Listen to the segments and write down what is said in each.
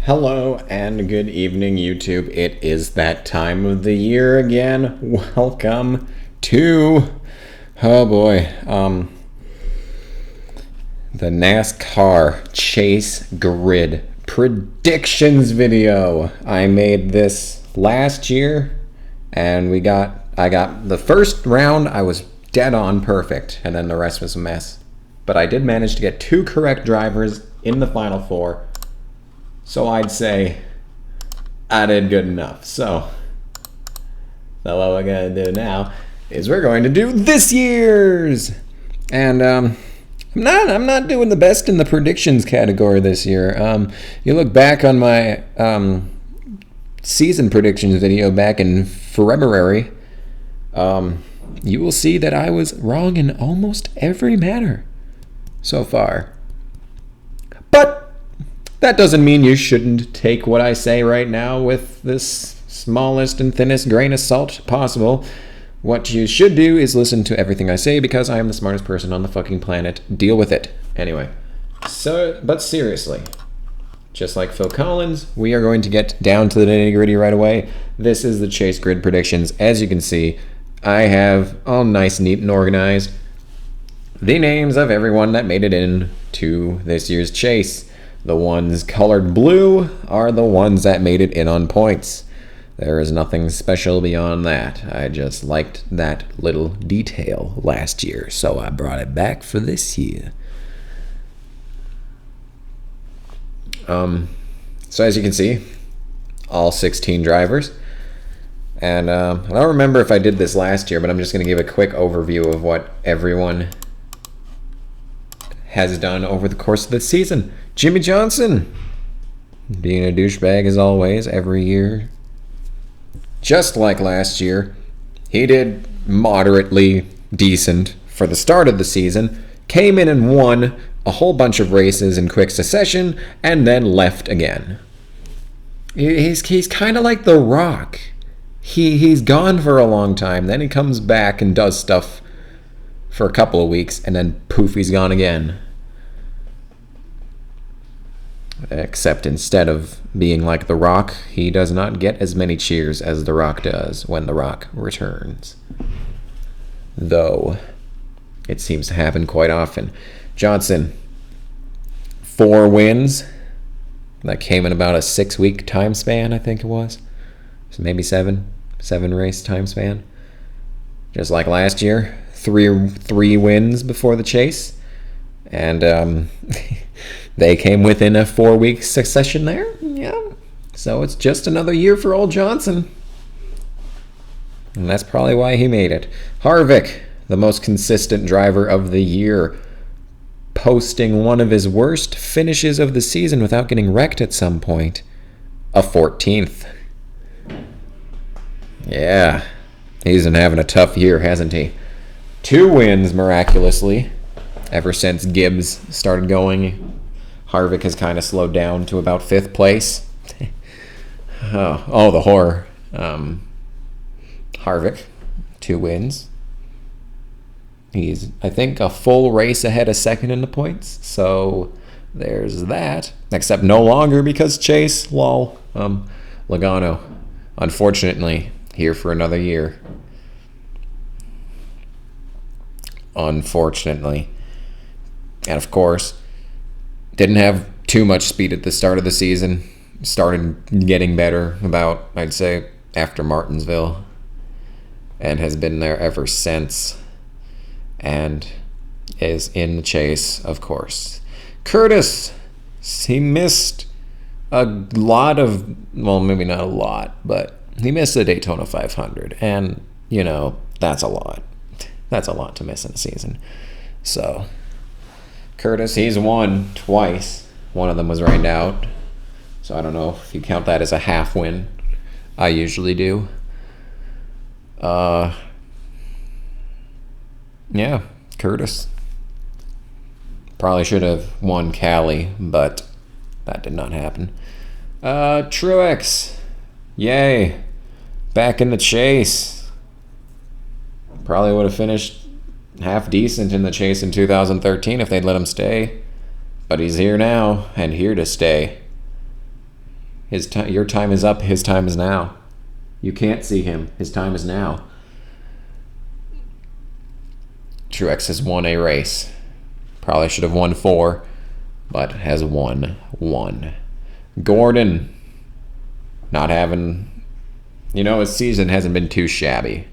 Hello and good evening, YouTube. It is that time of the year again. Welcome to, oh boy, the NASCAR Chase Grid predictions video. I made this last year, and I got the first round. I was dead on perfect, and then the rest was a mess. But I did manage to get 2 correct drivers in the final 4. So I'd say I did good enough. So what we're going to do now is we're going to do this year's. And I'm not doing the best in the predictions category this year. You look back on my season predictions video back in February, you will see that I was wrong in almost every matter so far. But that doesn't mean you shouldn't take what I say right now with this smallest and thinnest grain of salt possible. What you should do is listen to everything I say because I am the smartest person on the fucking planet. Deal with it. Anyway, but seriously, just like Phil Collins, we are going to get down to the nitty-gritty right away. This is the Chase Grid predictions. As you can see, I have all nice, neat, and organized the names of everyone that made it in to this year's Chase. The ones colored blue are the ones that made it in on points. There is nothing special beyond that. I just liked that little detail last year, so I brought it back for this year. So as you can see, all 16 drivers. And I don't remember if I did this last year, but I'm just going to give a quick overview of what everyone has done over the course of the season. Jimmie Johnson, being a douchebag as always, every year. Just like last year, he did moderately decent for the start of the season, came in and won a whole bunch of races in quick succession, and then left again. He's kind of like The Rock. He's gone for a long time, then he comes back and does stuff for a couple of weeks, and then poof, he's gone again. Except instead of being like The Rock, he does not get as many cheers as The Rock does when The Rock returns. Though, it seems to happen quite often. Johnson, 4 wins. That came in about a 6-week time span, I think it was. So maybe 7 race time span. Just like last year, 3 wins before the Chase, and they came within a 4-week succession there. Yeah, so it's just another year for old Johnson, and that's probably why he made it. Harvick, the most consistent driver of the year, posting one of his worst finishes of the season without getting wrecked at some point, a 14th. Yeah, he's been having a tough year, hasn't he? 2 wins, miraculously. Ever since Gibbs started going, Harvick has kind of slowed down to about 5th place. the horror. Harvick, 2 wins. He's, I think, a full race ahead of second in the points. So there's that. Except no longer because Chase, lol. Logano, unfortunately, here for another year. Unfortunately. And of course, didn't have too much speed at the start of the season. Started getting better about, I'd say, after Martinsville. And has been there ever since. And is in the Chase, of course. Kurtis, he missed a lot of, well, maybe not a lot, but he missed the Daytona 500. And, you know, that's a lot. That's a lot to miss in a season. So, Kurtis, he's won twice. One of them was rained out. So I don't know if you count that as a half win. I usually do. Yeah, Kurtis. Probably should have won Cali, but that did not happen. Truex. Yay. Back in the Chase. Probably would have finished half decent in the Chase in 2013 if they'd let him stay. But he's here now, and here to stay. Your time is up. His time is now. You can't see him. His time is now. Truex has won a race. Probably should have won 4, but has won 1. Gordon, not having... his season hasn't been too shabby.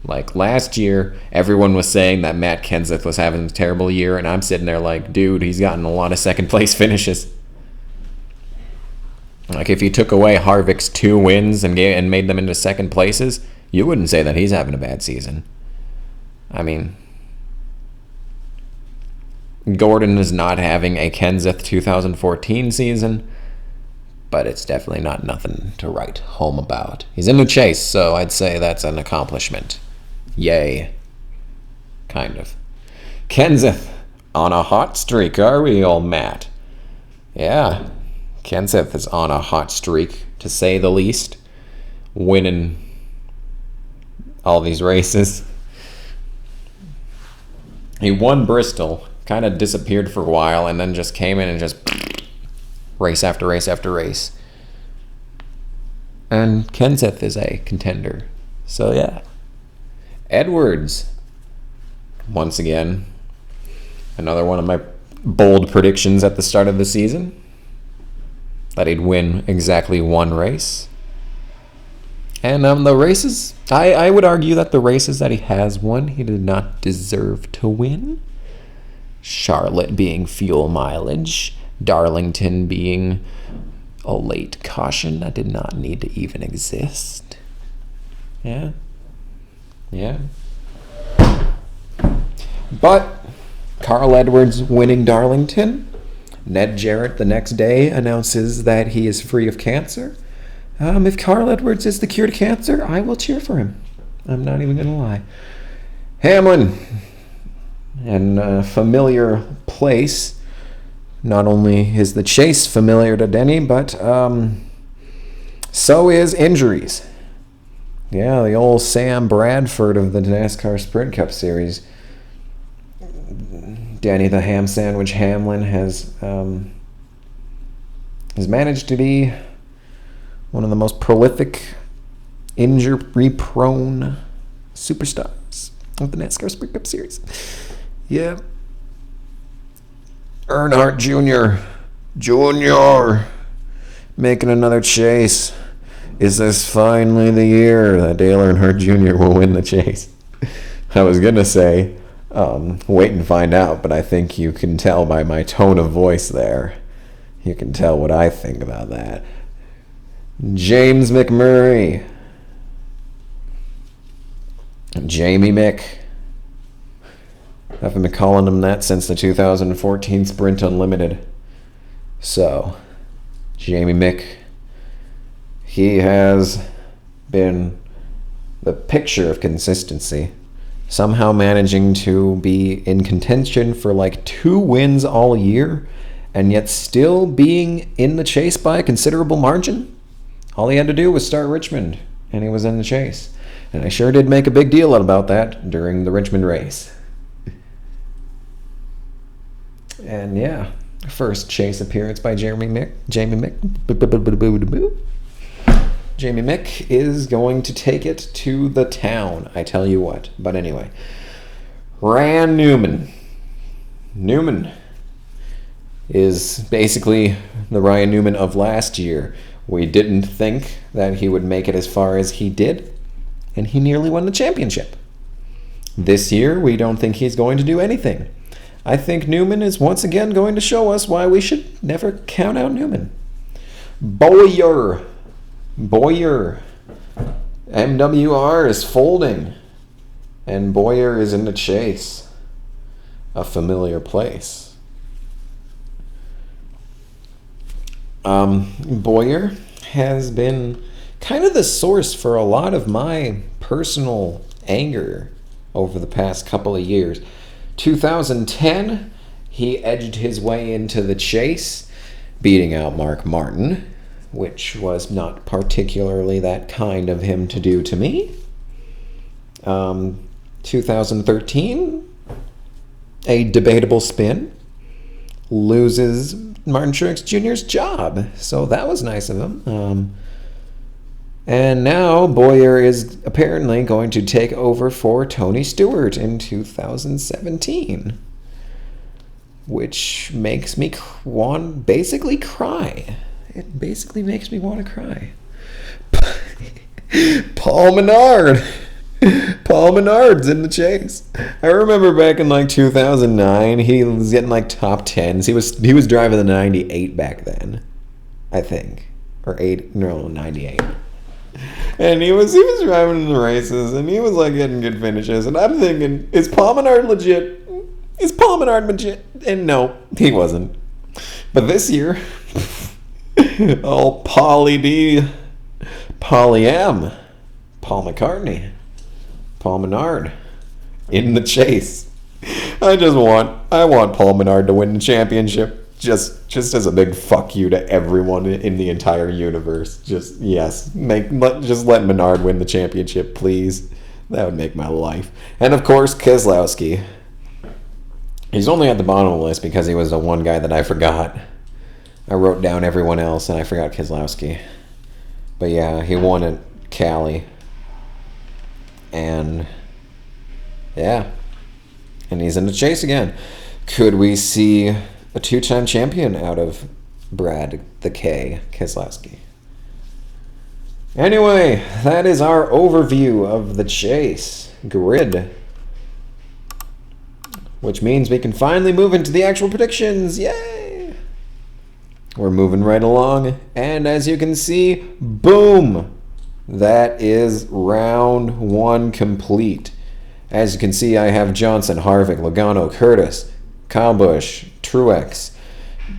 Like, last year, everyone was saying that Matt Kenseth was having a terrible year, and I'm sitting there like, dude, he's gotten a lot of second-place finishes. Like, if you took away Harvick's 2 wins and made them into second places, you wouldn't say that he's having a bad season. I mean, Gordon is not having a Kenseth 2014 season, but it's definitely not nothing to write home about. He's in the chase, so I'd say that's an accomplishment. Yay. Kind of. Kenseth on a hot streak, are we, old Matt? Yeah, Kenseth is on a hot streak, to say the least. Winning all these races. He won Bristol, kind of disappeared for a while, and then just came in and just race after race after race. And Kenseth is a contender. So yeah. Edwards, once again, another one of my bold predictions at the start of the season, that he'd win exactly 1 race. And the races, I would argue that the races that he has won, he did not deserve to win. Charlotte being fuel mileage, Darlington being a late caution that did not need to even exist. Yeah. But Carl Edwards winning Darlington. Ned Jarrett the next day announces that he is free of cancer. If Carl Edwards is the cure to cancer, I will cheer for him. I'm not even going to lie. Hamlin, in a familiar place. Not only is the chase familiar to Denny, but so is injuries. Yeah, the old Sam Bradford of the NASCAR Sprint Cup Series. Denny the Ham Sandwich Hamlin has managed to be one of the most prolific, injury-prone superstars of the NASCAR Sprint Cup Series. Yeah. Earnhardt Jr. making another chase. Is this finally the year that Dale Earnhardt Jr. will win the chase? I was going to say, wait and find out, but I think you can tell by my tone of voice there. You can tell what I think about that. James McMurray. Jamie Mick. I've been calling him that since the 2014 Sprint Unlimited. So, Jamie Mick, he has been the picture of consistency. Somehow managing to be in contention for like 2 wins all year, and yet still being in the chase by a considerable margin. All he had to do was start Richmond, and he was in the chase. And I sure did make a big deal about that during the Richmond race. And yeah, first chase appearance by Jamie Mick. Jamie Mick is going to take it to the town, I tell you what. But anyway, Newman. Newman is basically the Ryan Newman of last year. We didn't think that he would make it as far as he did, and he nearly won the championship. This year, we don't think he's going to do anything. I think Newman is once again going to show us why we should never count out Newman. Bowyer. MWR is folding, and Bowyer is in the chase. A familiar place. Bowyer has been kind of the source for a lot of my personal anger over the past couple of years. 2010, he edged his way into the chase, beating out Mark Martin, which was not particularly that kind of him to do to me. 2013, a debatable spin, loses Martin Truex Jr.'s job. So that was nice of him. And now Bowyer is apparently going to take over for Tony Stewart in 2017. Which makes me basically cry. It basically makes me want to cry. Paul Menard. Paul Menard's in the chase. I remember back in like 2009, he was getting like top 10s. He was driving the 98 back then, I think, or 98. And he was driving in the races, and he was like getting good finishes. And I'm thinking, is Paul Menard legit? Is Paul Menard legit? And no, he wasn't. But this year, Paulie D, Paulie M, Paul McCartney, Paul Menard in the chase. I want Paul Menard to win the championship just as a big fuck you to everyone in the entire universe. Just let Menard win the championship, please. That would make my life. And of course, Keslowski. He's only at the bottom of the list because he was the one guy that I forgot. I wrote down everyone else and I forgot Keslowski. But yeah, he won at Cali. And yeah. And he's in the chase again. Could we see a 2-time champion out of Brad the K Keselowski? Anyway, that is our overview of the chase grid. Which means we can finally move into the actual predictions. Yay! We're moving right along. And as you can see, boom! That is round 1 complete. As you can see, I have Johnson, Harvick, Logano, Kurtis, Kyle Busch, Truex,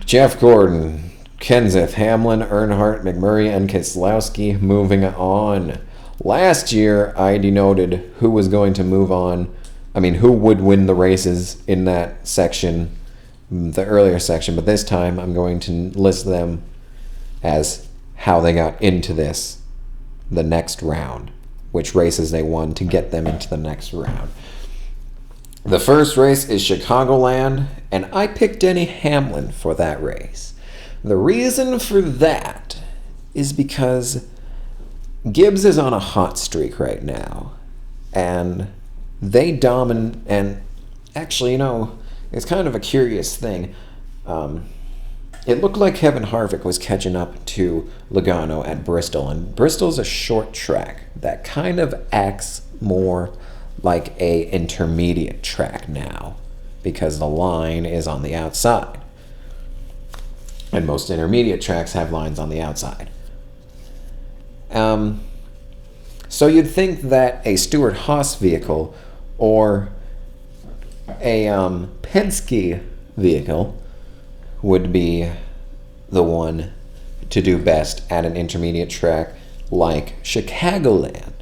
Jeff Gordon, Kenseth, Hamlin, Earnhardt, McMurray, and Keselowski moving on. Last year, I denoted who was going to move on. Who would win the races in that section, the earlier section, but this time I'm going to list them as how they got into the next round, which races they won to get them into the next round. The first race is Chicagoland, and I picked Denny Hamlin for that race. The reason for that is because Gibbs is on a hot streak right now, and they dominate. And actually, it's kind of a curious thing. It looked like Kevin Harvick was catching up to Logano at Bristol, and Bristol's a short track that kind of acts more like a intermediate track now because the line is on the outside. And most intermediate tracks have lines on the outside. So you'd think that a Stewart-Haas vehicle or a Penske vehicle would be the one to do best at an intermediate track like Chicagoland.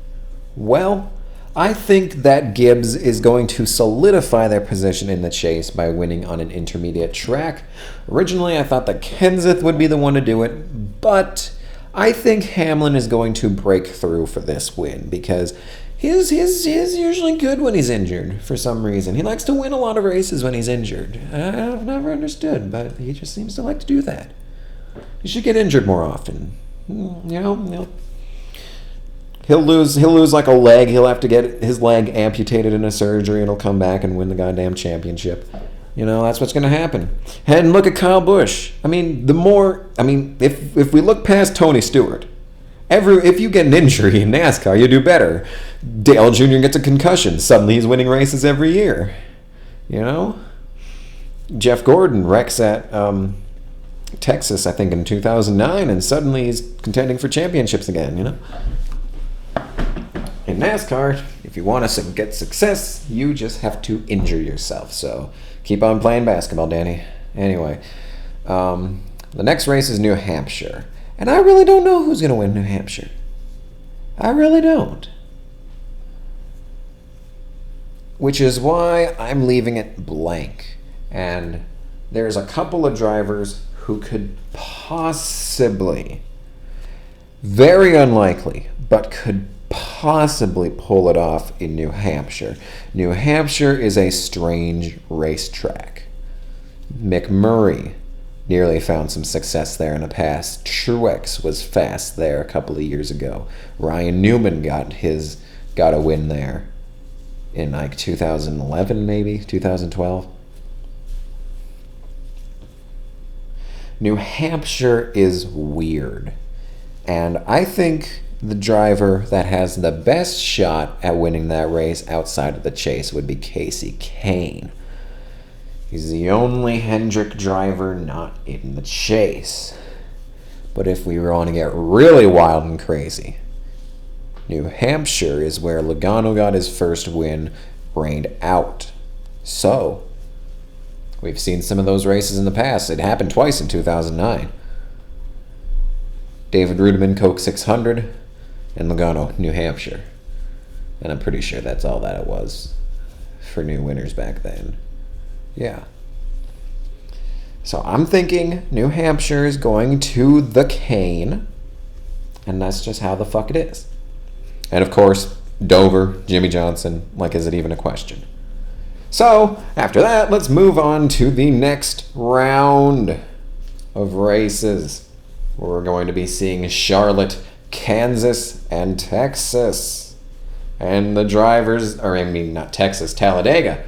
Well, I think that Gibbs is going to solidify their position in the chase by winning on an intermediate track. Originally, I thought that Kenseth would be the one to do it, but I think Hamlin is going to break through for this win because he's usually good when he's injured for some reason. He likes to win a lot of races when he's injured. I've never understood, but he just seems to like to do that. He should get injured more often. He'll lose like a leg. He'll have to get his leg amputated in a surgery, and he'll come back and win the goddamn championship. That's what's going to happen. And look at Kyle Busch. If we look past Tony Stewart, if you get an injury in NASCAR, you do better. Dale Jr. gets a concussion. Suddenly he's winning races every year. Jeff Gordon wrecks at Texas, I think, in 2009, and suddenly he's contending for championships again, In NASCAR, if you want to get success, you just have to injure yourself. So keep on playing basketball, Danny. Anyway, the next race is New Hampshire. And I really don't know who's going to win New Hampshire. I really don't. Which is why I'm leaving it blank. And there's a couple of drivers who could possibly, very unlikely, but could possibly pull it off in New Hampshire. New Hampshire is a strange racetrack. McMurray, nearly found some success there in the past. Truex was fast there a couple of years ago. Ryan Newman got a win there in like 2011, maybe 2012. New Hampshire is weird, and I think the driver that has the best shot at winning that race outside of the chase would be Kasey Kahne. He's the only Hendrick driver not in the chase. But if we want to get really wild and crazy, New Hampshire is where Logano got his first win, rained out. So, we've seen some of those races in the past. It happened twice in 2009. David Rudiman, Coke 600, and Logano, New Hampshire. And I'm pretty sure that's all that it was for new winners back then. Yeah. So I'm thinking New Hampshire is going to the Cane, and that's just how the fuck it is. And of course, Dover, Jimmie Johnson, like, is it even a question? So, after that, let's move on to the next round of races. We're going to be seeing Charlotte, Kansas, and Texas. And the drivers, or I mean, not Texas, Talladega.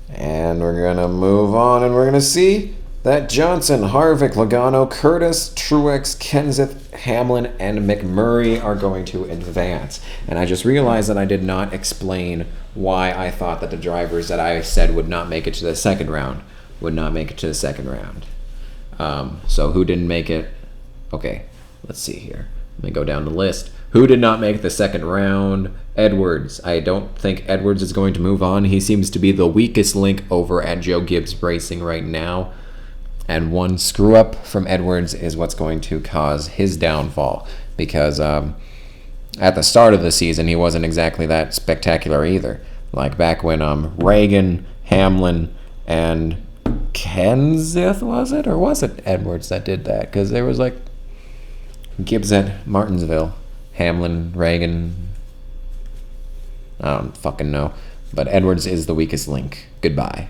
And we're going to move on, and we're going to see that Johnson, Harvick, Logano, Kurtis, Truex, Kenseth, Hamlin, and McMurray are going to advance. And I just realized that I did not explain why I thought that the drivers that I said would not make it to the second round would not make it to the second round. So who didn't make it? Okay, let's see here. Let me go down the list. Who did not make the second round? Edwards. I don't think Edwards is going to move on. He seems to be the weakest link over at Joe Gibbs Racing right now. And one screw-up from Edwards is what's going to cause his downfall. Because at the start of the season, he wasn't exactly that spectacular either. Like back when Reagan, Hamlin, and Kenseth, was it? Or was it Edwards that did that? Because there was like Gibbs at Martinsville, Hamlin, Reagan, I don't fucking know. But Edwards is the weakest link. Goodbye.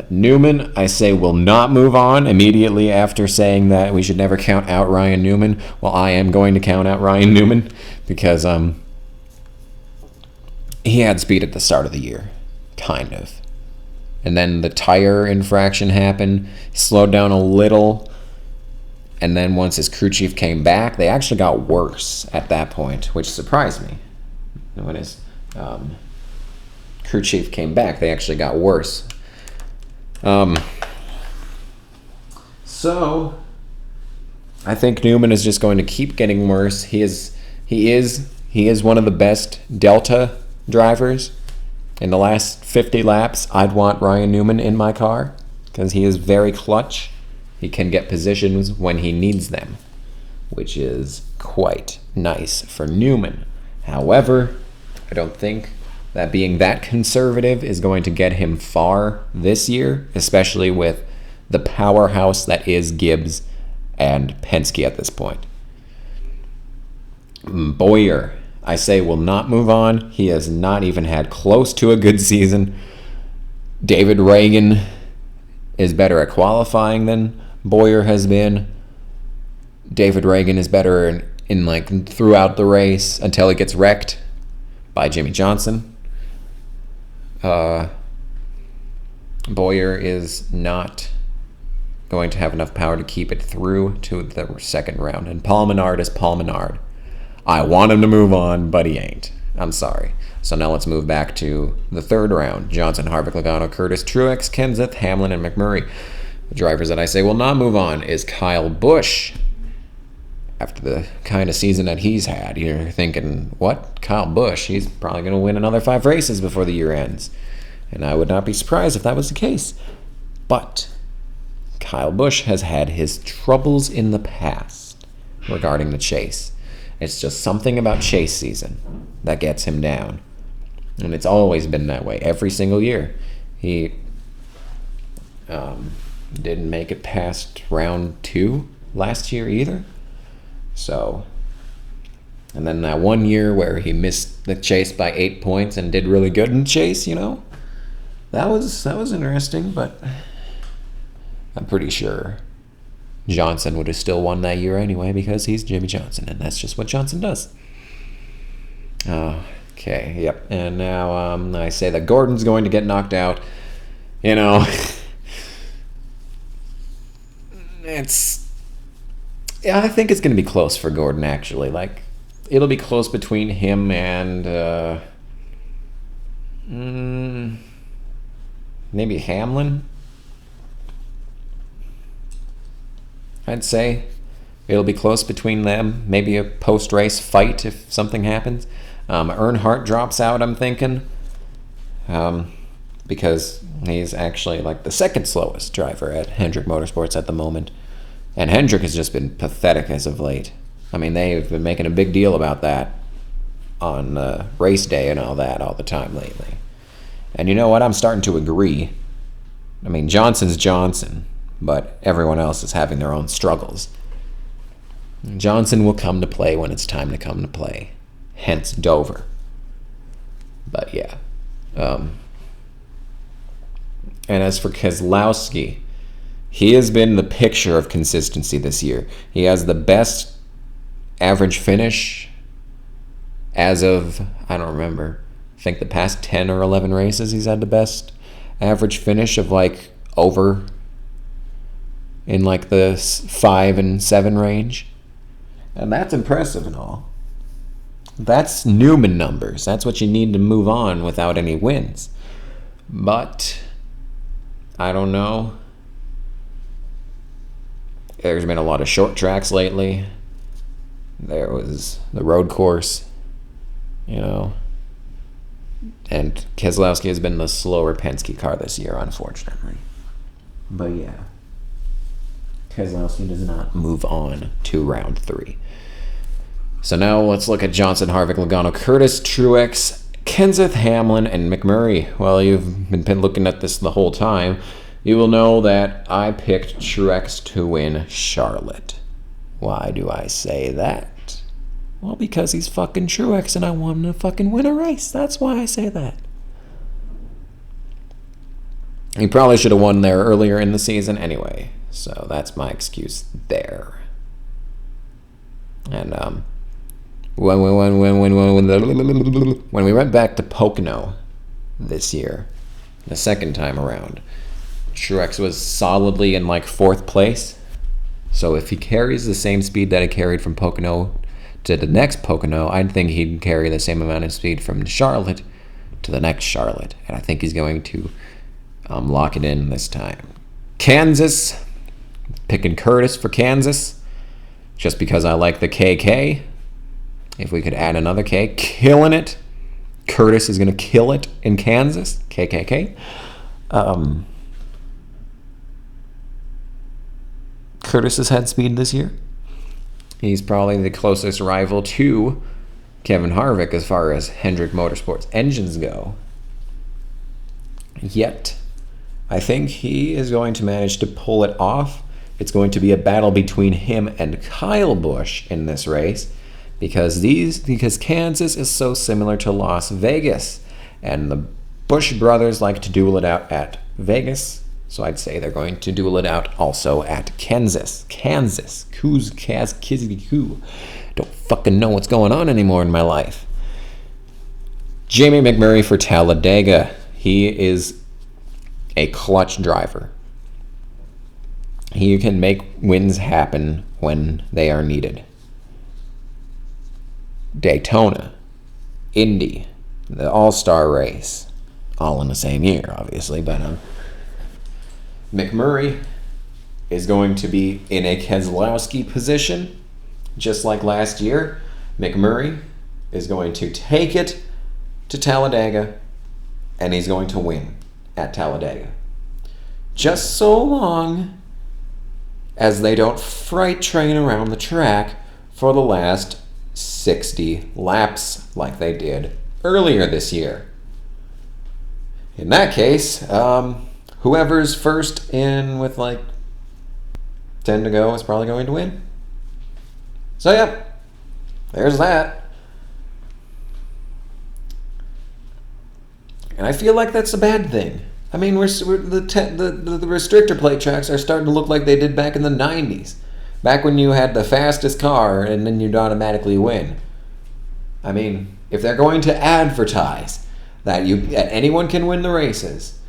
Newman, I say, will not move on immediately after saying that we should never count out Ryan Newman. Well, I am going to count out Ryan Newman because he had speed at the start of the year. Kind of. And then the tire infraction happened, slowed down a little, and then once his crew chief came back, they actually got worse at that point, which surprised me. When his crew chief came back, they actually got worse. So I think Newman is just going to keep getting worse. He is one of the best Delta drivers. In the last 50 laps, I'd want Ryan Newman in my car because he is very clutch. He can get positions when he needs them, which is quite nice for Newman. However, I don't think that being that conservative is going to get him far this year, especially with the powerhouse that is Gibbs and Penske at this point. Bowyer, I say, will not move on. He has not even had close to a good season. David Reagan is better at qualifying than Bowyer has been. David Reagan is better in like throughout the race until it gets wrecked by Jimmie Johnson. Bowyer is not going to have enough power to keep it through to the second round. And Paul Menard is Paul Menard. I want him to move on, but he ain't. I'm sorry. So now let's move back to the third round. Johnson, Harvick, Logano, Kurtis, Truex, Kenseth, Hamlin, and McMurray. The drivers that I say will not move on is Kyle Busch. After the kind of season that he's had, you're thinking, what? Kyle Busch? He's probably going to win another 5 races before the year ends. And I would not be surprised if that was the case. But Kyle Busch has had his troubles in the past regarding the chase. It's just something about chase season that gets him down. And it's always been that way, every single year. He didn't make it past round 2 last year either. So, and then that one year where he missed the chase by 8 points and did really good in the chase, you know, that was interesting, but I'm pretty sure Johnson would have still won that year anyway because he's Jimmie Johnson, and that's just what Johnson does. Okay, yep. And now I say that Gordon's going to get knocked out. You know, I think it's going to be close for Gordon, actually. Like, it'll be close between him and maybe Hamlin. I'd say it'll be close between them. Maybe a post-race fight if something happens. Earnhardt drops out, I'm thinking, because he's actually like the second slowest driver at Hendrick Motorsports at the moment. And Hendrick has just been pathetic as of late. I mean, they've been making a big deal about that on race day and all that all the time lately. And you know what? I'm starting to agree. I mean, Johnson's Johnson, but everyone else is having their own struggles. Johnson will come to play when it's time to come to play. Hence Dover. But yeah. And as for Keslowski, he has been the picture of consistency this year. He has the best average finish as of, I don't remember, I think the past 10 or 11 races he's had the best average finish of like over in like the 5 and 7 range. And that's impressive and all. That's Newman numbers. That's what you need to move on without any wins. But I don't know. There's been a lot of short tracks lately. There was the road course, you know. And Keselowski has been the slower Penske car this year, unfortunately. But yeah. Keselowski does not move on to round 3. So now let's look at Johnson, Harvick, Logano, Kurtis, Truex, Kenseth, Hamlin, and McMurray. Well, you've been looking at this the whole time. You will know that I picked Truex to win Charlotte. Why do I say that? Well, because he's fucking Truex and I want him to fucking win a race. That's why I say that. He probably should have won there earlier in the season anyway. So that's my excuse there. And when we went back to Pocono this year, the second time around, Truex was solidly in like 4th place. So if he carries the same speed that he carried from Pocono to the next Pocono, I think he'd carry the same amount of speed from Charlotte to the next Charlotte. And I think he's going to lock it in this time. Kansas, picking Kurtis for Kansas, just because I like the KK. If we could add another K, killing it. Kurtis is going to kill it in Kansas. KKK. Kurtis has had speed this year. He's probably the closest rival to Kevin Harvick as far as Hendrick Motorsports engines go. Yet, I think he is going to manage to pull it off. It's going to be a battle between him and Kyle Busch in this race because Kansas is so similar to Las Vegas, and the Busch brothers like to duel it out at Vegas. So I'd say they're going to duel it out also at Kansas. Coos, Kaz, Kizzy, Coo. Don't fucking know what's going on anymore in my life. Jamie McMurray for Talladega. He is a clutch driver. He can make wins happen when they are needed. Daytona, Indy, the All-Star race. All in the same year, obviously, but McMurray is going to be in a Keselowski position, just like last year. McMurray is going to take it to Talladega, and he's going to win at Talladega. Just so long as they don't freight train around the track for the last 60 laps like they did earlier this year. In that case, whoever's first in with like 10 to go is probably going to win. So yeah, there's that. And I feel like that's a bad thing. I mean, the restrictor plate tracks are starting to look like they did back in the 90s. Back when you had the fastest car and then you'd automatically win. I mean, if they're going to advertise that anyone can win the races,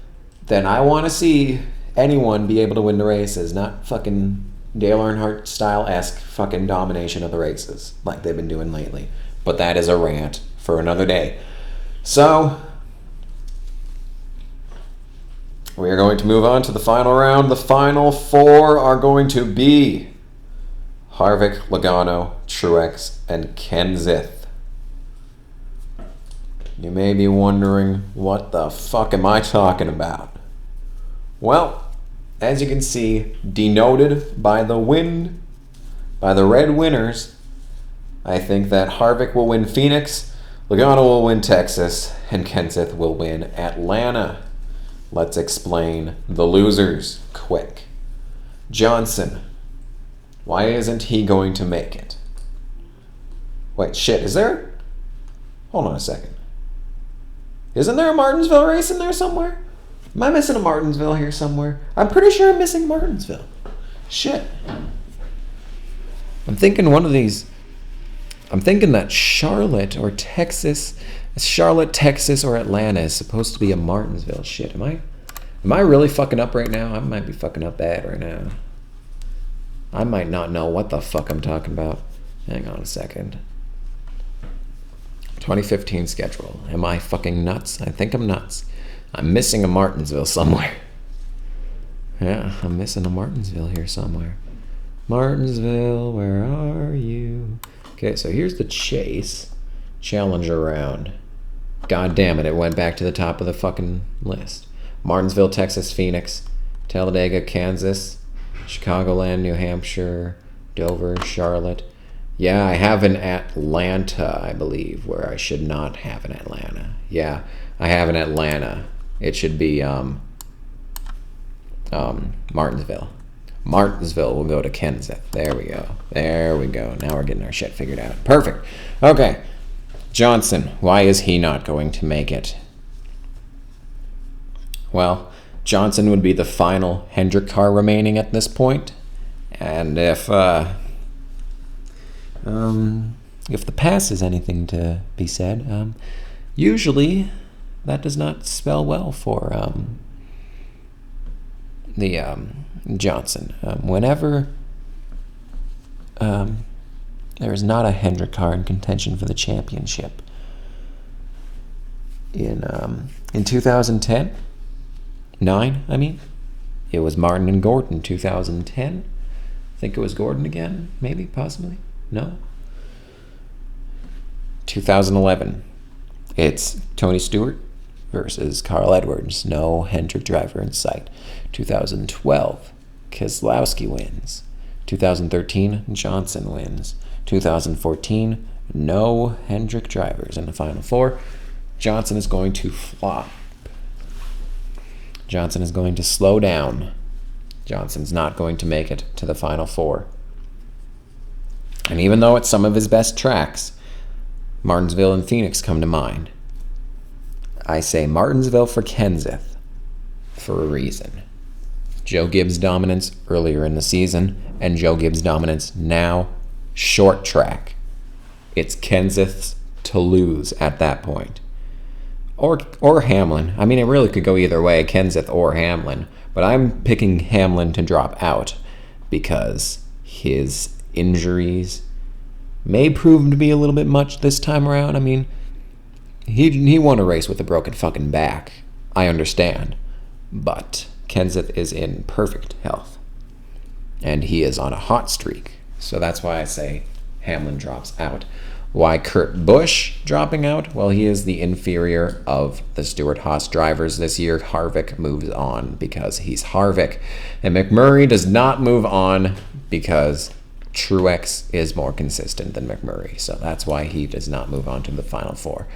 then I want to see anyone be able to win the races, not fucking Dale Earnhardt style-esque fucking domination of the races like they've been doing lately. But that is a rant for another day. So, we are going to move on to the final round. The final four are going to be Harvick, Logano, Truex, and Kenseth. You may be wondering, what the fuck am I talking about? Well, as you can see, denoted by the red winners, I think that Harvick will win Phoenix, Logano will win Texas, and Kenseth will win Atlanta. Let's explain the losers quick. Johnson. Why isn't he going to make it? Wait, shit, is there? Hold on a second. Isn't there a Martinsville race in there somewhere? Am I missing a Martinsville here somewhere? I'm pretty sure I'm missing Martinsville. Shit. I'm thinking that Charlotte, Texas, or Atlanta is supposed to be a Martinsville. Shit, am I really fucking up right now? I might be fucking up bad right now. I might not know what the fuck I'm talking about. Hang on a second. 2015 schedule. Am I fucking nuts? I think I'm nuts. I'm missing a Martinsville somewhere. Yeah, I'm missing a Martinsville here somewhere. Martinsville, where are you? Okay, so here's the Chase Challenger round. God damn it, it went back to the top of the fucking list. Martinsville, Texas, Phoenix, Talladega, Kansas, Chicagoland, New Hampshire, Dover, Charlotte. Yeah, I have an Atlanta, I believe, where I should not have an Atlanta. Yeah, I have an Atlanta. It should be Martinsville. Martinsville will go to Kenseth. There we go. There we go. Now we're getting our shit figured out. Perfect. Okay. Johnson, why is he not going to make it? Well, Johnson would be the final Hendrick car remaining at this point. And if the pass is anything to be said, usually that does not spell well for the Johnson. Whenever there is not a Hendrick car in contention for the championship in 2010, it was Martin and Gordon. 2010, I think it was Gordon again, maybe, possibly. No. 2011, it's Tony Stewart versus Carl Edwards. No Hendrick driver in sight. 2012, Keslowski wins. 2013, Johnson wins. 2014, no Hendrick drivers in the Final Four. Johnson is going to flop. Johnson is going to slow down. Johnson's not going to make it to the Final Four. And even though it's some of his best tracks, Martinsville and Phoenix come to mind. I say Martinsville for Kenseth for a reason. Joe Gibbs' dominance earlier in the season and Joe Gibbs' dominance now, short track. It's Kenseth's to lose at that point. Or Hamlin. I mean, it really could go either way, Kenseth or Hamlin. But I'm picking Hamlin to drop out because his injuries may prove to be a little bit much this time around. I mean, he won a race with a broken fucking back. I understand. But Kenseth is in perfect health. And he is on a hot streak. So that's why I say Hamlin drops out. Why Kurt Busch dropping out? Well, he is the inferior of the Stewart-Haas drivers this year. Harvick moves on because he's Harvick. And McMurray does not move on because Truex is more consistent than McMurray. So that's why he does not move on to the Final Four.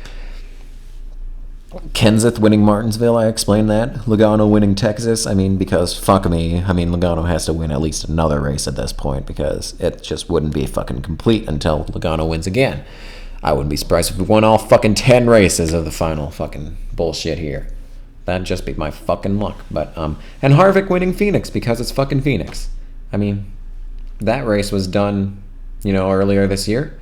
Kenseth winning Martinsville, I explained that. Logano winning Texas, because fuck me. Logano has to win at least another race at this point because it just wouldn't be fucking complete until Logano wins again. I wouldn't be surprised if we won all fucking 10 races of the final fucking bullshit here. That'd just be my fucking luck. But and Harvick winning Phoenix because it's fucking Phoenix. I mean, that race was done, earlier this year.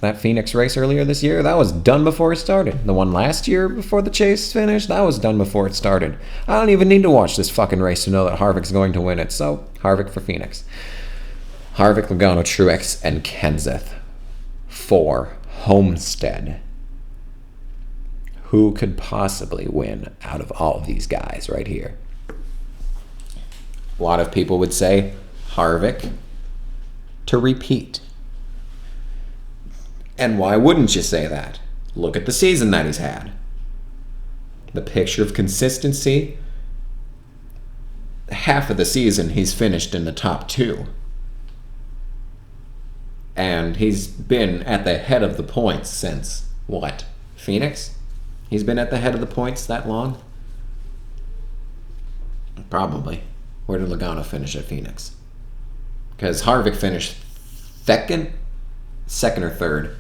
That Phoenix race earlier this year, that was done before it started. The one last year before the chase finished, that was done before it started. I don't even need to watch this fucking race to know that Harvick's going to win it. So, Harvick for Phoenix. Harvick, Logano, Truex, and Kenseth for Homestead. Who could possibly win out of all of these guys right here? A lot of people would say Harvick to repeat. And why wouldn't you say that? Look at the season that he's had. The picture of consistency. Half of the season he's finished in the top 2. And he's been at the head of the points since, what, Phoenix? He's been at the head of the points that long? Probably. Where did Logano finish at Phoenix? Because Harvick finished second or third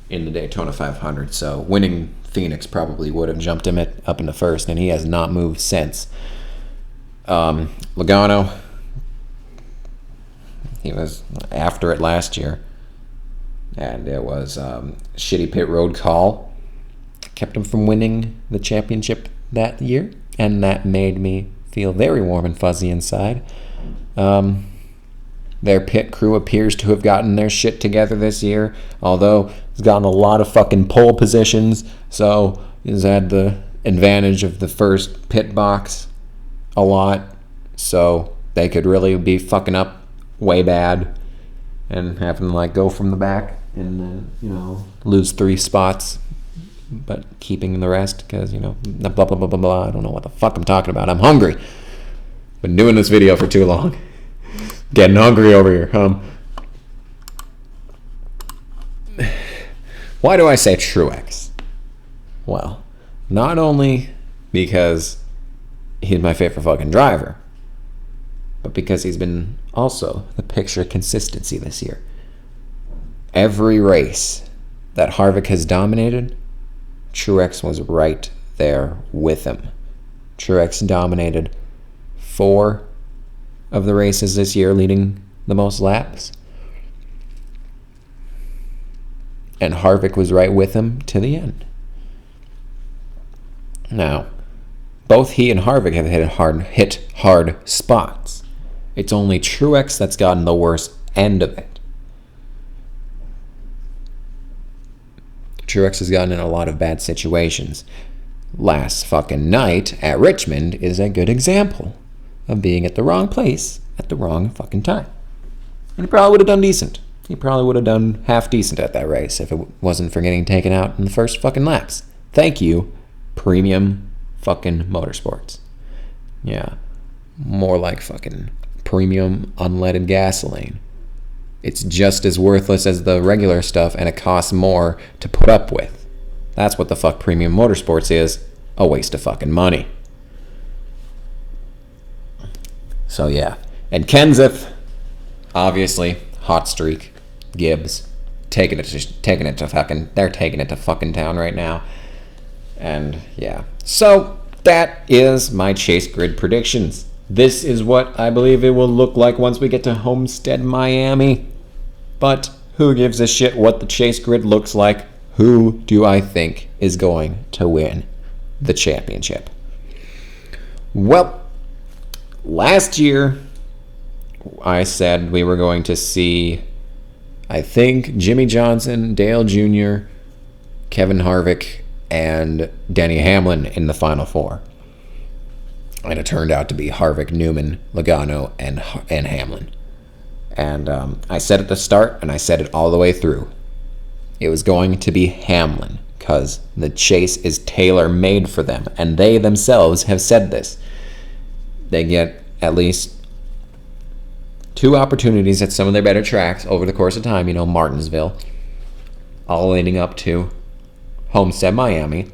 in the Daytona 500. So winning Phoenix probably would have jumped him up into first, and he has not moved since. Logano, he was after it last year. And it was shitty pit road call. Kept him from winning the championship that year. And that made me feel very warm and fuzzy inside. Their pit crew appears to have gotten their shit together this year. Although he's gotten a lot of fucking pole positions. So he's had the advantage of the first pit box a lot. So they could really be fucking up way bad. And having to go from the back and then, lose 3 spots, but keeping the rest because, blah, blah, blah, blah, blah. I don't know what the fuck I'm talking about. I'm hungry. Been doing this video for too long. Getting hungry over here. Why do I say Truex? Well, not only because he's my favorite fucking driver, but because he's been also the picture of consistency this year. Every race that Harvick has dominated, Truex was right there with him. Truex dominated 4 of the races this year, leading the most laps. And Harvick was right with him to the end. Now, both he and Harvick have hit hard spots. It's only Truex that's gotten the worst end of it. Truex has gotten in a lot of bad situations. Last fucking night at Richmond is a good example of being at the wrong place at the wrong fucking time. And he probably would have done decent. He probably would have done half decent at that race if it wasn't for getting taken out in the first fucking laps. Thank you, Premium fucking Motorsports. Yeah, more like fucking premium unleaded gasoline. It's just as worthless as the regular stuff, and it costs more to put up with. That's what the fuck Premium Motorsports is. A waste of fucking money. So yeah. And Kenseth, obviously, hot streak. Gibbs, they're taking it to fucking town right now. And yeah. So that is my chase grid predictions. This is what I believe it will look like once we get to Homestead, Miami. But who gives a shit what the chase grid looks like? Who do I think is going to win the championship? Well, last year I said we were going to see, I think, Jimmie Johnson, Dale Jr., Kevin Harvick, and Denny Hamlin in the Final Four. And it turned out to be Harvick, Newman, Logano, and Hamlin. And I said at the start, and I said it all the way through. It was going to be Hamlin, because the chase is tailor-made for them. And they themselves have said this. They get at least 2 opportunities at some of their better tracks over the course of time. Martinsville, all leading up to Homestead, Miami,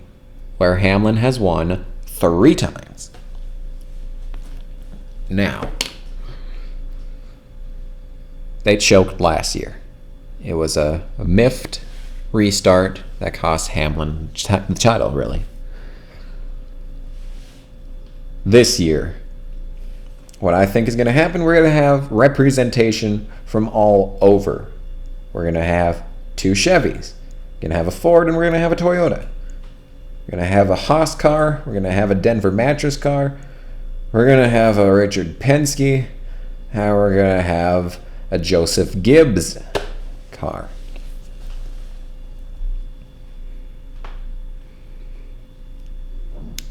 where Hamlin has won 3 times. Now, they choked last year. It was a miffed restart that cost Hamlin the title, really. this year, what I think is going to happen, we're going to have representation from all over. We're going to have 2 Chevys. We're going to have a Ford, and we're going to have a Toyota. We're going to have a Haas car. We're going to have a Denver Mattress car. We're going to have a Richard Penske. And we're going to have a Joseph Gibbs car.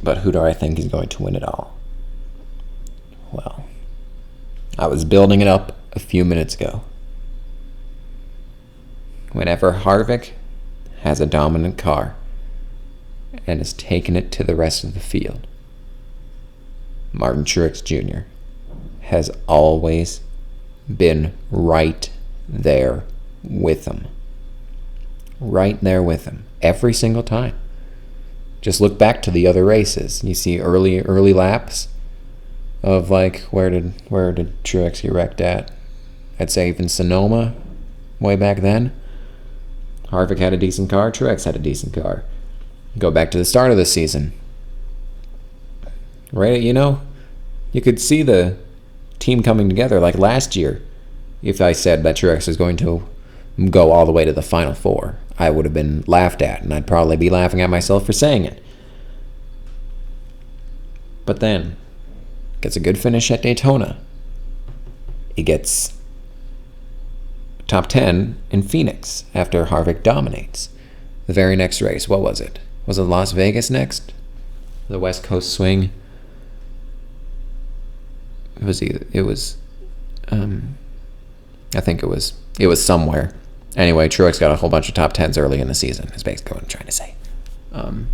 But who do I think is going to win it all? Well, I was building it up a few minutes ago. Whenever Harvick has a dominant car and has taken it to the rest of the field, Martin Truex Jr. has always been right there with him. Right there with him. Every single time. Just look back to the other races. You see early laps of like where did Truex get wrecked at? I'd say even Sonoma way back then. Harvick had a decent car. Truex had a decent car. Go back to the start of the season. Right, you could see the team coming together. Like last year, if I said that Truex was going to go all the way to the Final Four, I would have been laughed at, and I'd probably be laughing at myself for saying it. But then, gets a good finish at Daytona. He gets top 10 in Phoenix after Harvick dominates. The very next race, what was it? Was it Las Vegas next? The West Coast swing? I think it was somewhere. Anyway, Truex got a whole bunch of top 10s early in the season, is basically what I'm trying to say. And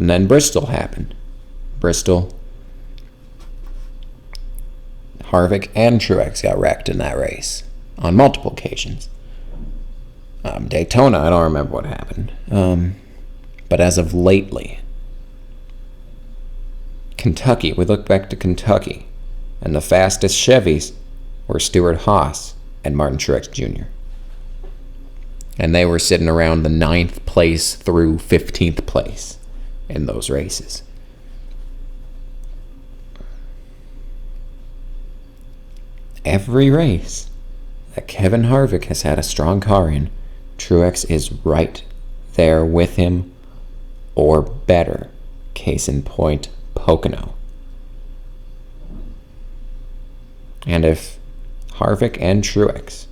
then Bristol happened. Bristol, Harvick and Truex got wrecked in that race on multiple occasions. Daytona, I don't remember what happened. But as of lately, Kentucky, we look back to Kentucky, and the fastest Chevys were Stewart Haas and Martin Truex Jr. And they were sitting around the 9th place through 15th place in those races. Every race that Kevin Harvick has had a strong car in, Truex is right there with him or better. Case in point, Pocono. And if Harvick and Truex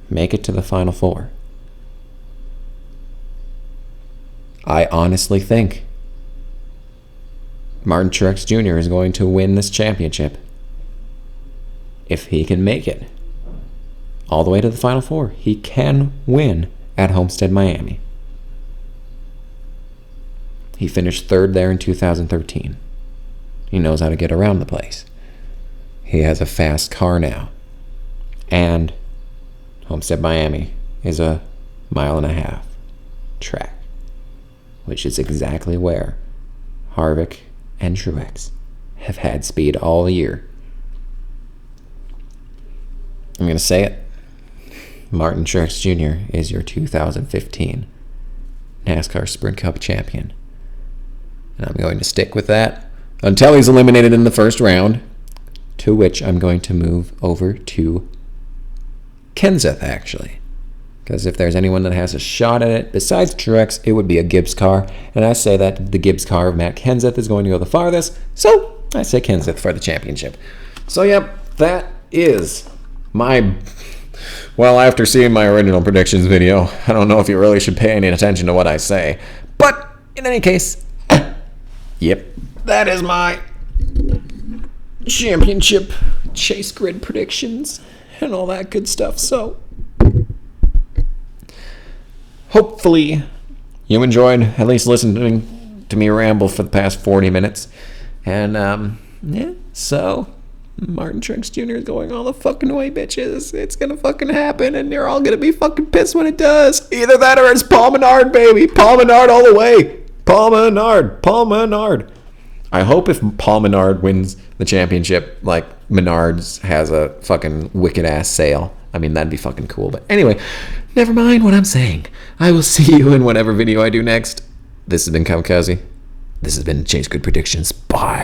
make it to the Final Four, I honestly think Martin Truex Jr. is going to win this championship if he can make it all the way to the Final Four. He can win at Homestead, Miami. He finished 3rd there in 2013. He knows how to get around the place. He has a fast car now. And Homestead, Miami is a 1.5-mile track, which is exactly where Harvick and Truex have had speed all year. I'm going to say it. Martin Truex Jr. is your 2015 NASCAR Sprint Cup champion. And I'm going to stick with that until he's eliminated in the first round, to which I'm going to move over to Kenseth, actually. Because if there's anyone that has a shot at it besides Truex, it would be a Gibbs car. And I say that the Gibbs car of Matt Kenseth is going to go the farthest. So I say Kenseth for the championship. So, yep, that is my... Well, after seeing my original predictions video, I don't know if you really should pay any attention to what I say. But in any case, yep, that is my championship chase grid predictions and all that good stuff. So hopefully you enjoyed at least listening to me ramble for the past 40 minutes. And yeah, so Martin Truex Jr. is going all the fucking way, bitches. It's gonna fucking happen, and you're all gonna be fucking pissed when it does. Either that or it's Paul Menard, baby. Paul Menard all the way. Paul Menard. Paul Menard. I hope if Paul Menard wins the championship, like Menard's has a fucking wicked-ass sale. I mean, that'd be fucking cool. But anyway, never mind what I'm saying. I will see you in whatever video I do next. This has been Kamikaze. This has been Chase Good Predictions. Bye.